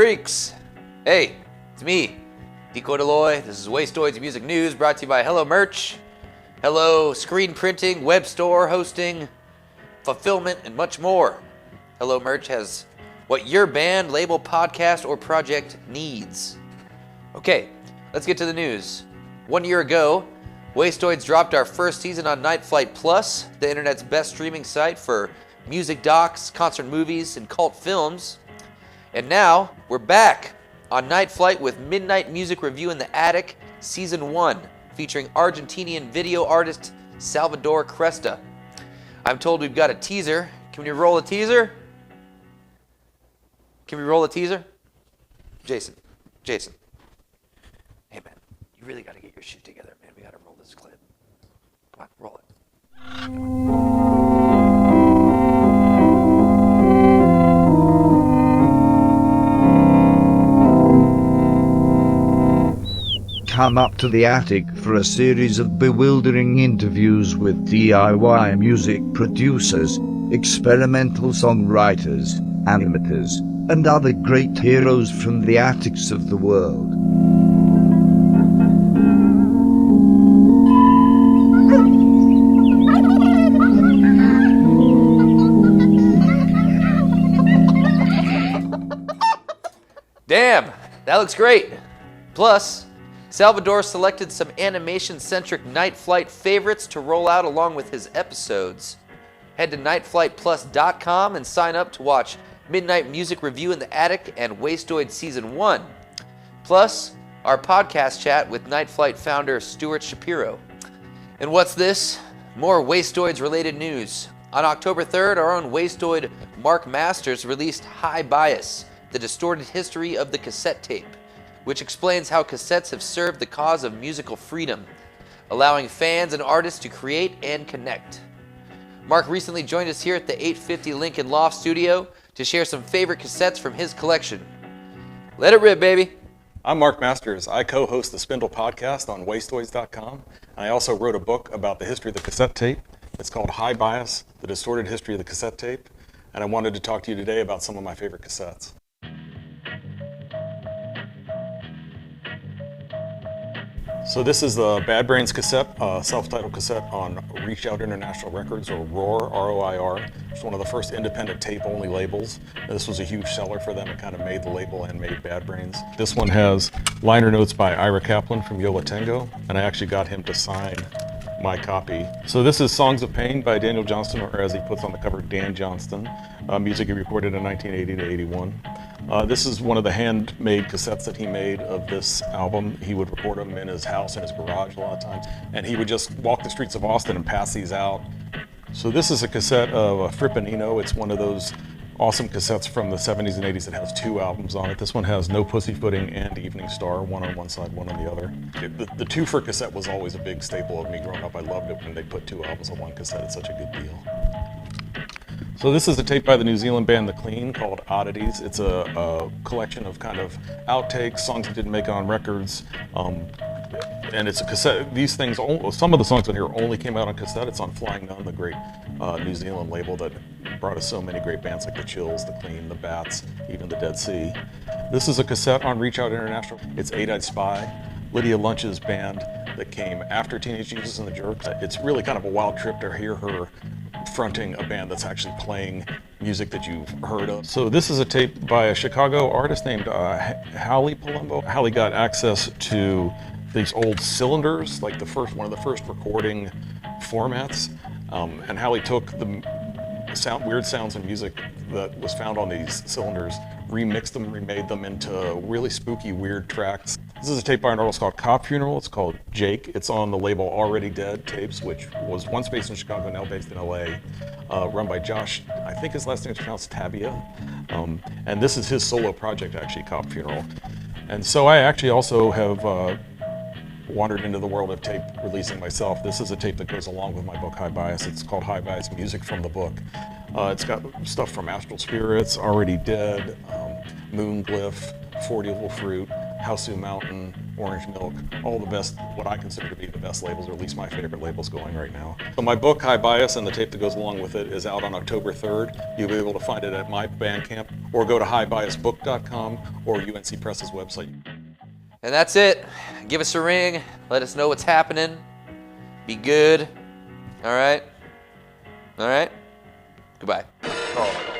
freaks! Hey, it's me, Decoy Deloy. This is WASTOIDS Music News, brought to you by Hello Merch, Hello Screen Printing, Web Store, Hosting, Fulfillment, and much more. Hello Merch has what your band, label, podcast, or project needs. Okay, let's get to the news. 1 year ago, WASTOIDS dropped our first season on Night Flight Plus, the internet's best streaming site for music docs, concert movies, and cult films. And now, we're back on Night Flight with Midnight Music Review in the Attic, Season 1, featuring Argentinian video artist Salvador Cresta. I'm told we've got a teaser. Can we roll a teaser? Can we roll a teaser? Jason. Hey man, you really got to get your shit together, man. We got to roll this clip. Come on, roll it. Come up to the attic for a series of bewildering interviews with DIY music producers, experimental songwriters, animators, and other great heroes from the attics of the world. Damn, that looks great. Plus, Salvador selected some animation-centric Night Flight favorites to roll out along with his episodes. Head to nightflightplus.com and sign up to watch Midnight Music Review in the Attic and WASTOIDS Season 1. Plus, our podcast chat with Night Flight founder Stuart Shapiro. And what's this? More WASTOIDS-related news. On October 3rd, our own WASTOID Marc Masters released High Bias, the distorted history of the cassette tape, which explains how cassettes have served the cause of musical freedom, allowing fans and artists to create and connect. Marc recently joined us here at the 850 Lincoln Loft Studio to share some favorite cassettes from his collection. Let it rip, baby. I'm Marc Masters. I co-host the Spindle podcast on wastoids.com. I also wrote a book about the history of the cassette tape. It's called High Bias, the distorted history of the cassette tape. And I wanted to talk to you today about some of my favorite cassettes. So this is the Bad Brains cassette, self-titled cassette on Reach Out International Records, or ROIR, R-O-I-R. It's one of the first independent tape-only labels. This was a huge seller for them. It kind of made the label and made Bad Brains. This one has liner notes by Ira Kaplan from Yo La Tengo, and I actually got him to sign my copy. So this is Songs of Pain by Daniel Johnston, or as he puts on the cover, Dan Johnston. Music he recorded in 1980 to 81. This is one of the handmade cassettes that he made of this album. He would record them in his house, in his garage a lot of times, and he would just walk the streets of Austin and pass these out. So this is a cassette of Frippanino. It's one of those awesome cassettes from the 70s and 80s that has two albums on it. This one has No Pussyfooting and Evening Star, one on one side, one on the other. The two-for cassette was always a big staple of me growing up. I loved it when they put two albums on one cassette. It's such a good deal. So this is a tape by the New Zealand band The Clean called Oddities. It's a collection of kind of outtakes, songs that didn't make it on records, and it's a cassette. These things, some of the songs on here only came out on cassette. It's on Flying Nun, the great New Zealand label that brought us so many great bands like The Chills, The Clean, The Bats, even The Dead Sea. This is a cassette on Reach Out International. It's Eight-Eyed Spy, Lydia Lunch's band that came after Teenage Jesus and the Jerks. It's really kind of a wild trip to hear her fronting a band that's actually playing music that you've heard of. So this is a tape by a Chicago artist named Hallie Palumbo. Hallie got access to these old cylinders, like one of the first recording formats, and Hallie took the weird sounds and music that was found on these cylinders, remixed them, remade them into really spooky, weird tracks. This is a tape by an artist called Cop Funeral. It's called Jake. It's on the label Already Dead Tapes, which was once based in Chicago, now based in LA, run by Josh. I think his last name is pronounced Tabia. And this is his solo project, actually, Cop Funeral. And so I actually also have wandered into the world of tape releasing myself. This is a tape that goes along with my book, High Bias. It's called High Bias Music from the Book. It's got stuff from Astral Spirits, Already Dead, Moonglyph, 40 Little Fruit, Hausu Mountain, Orange Milk, all the best, what I consider to be the best labels, or at least my favorite labels going right now. So my book, High Bias, and the tape that goes along with it is out on October 3rd. You'll be able to find it at my Bandcamp, or go to highbiasbook.com or UNC Press's website. And that's it. Give us a ring. Let us know what's happening. Be good. All right? All right? Goodbye. Oh.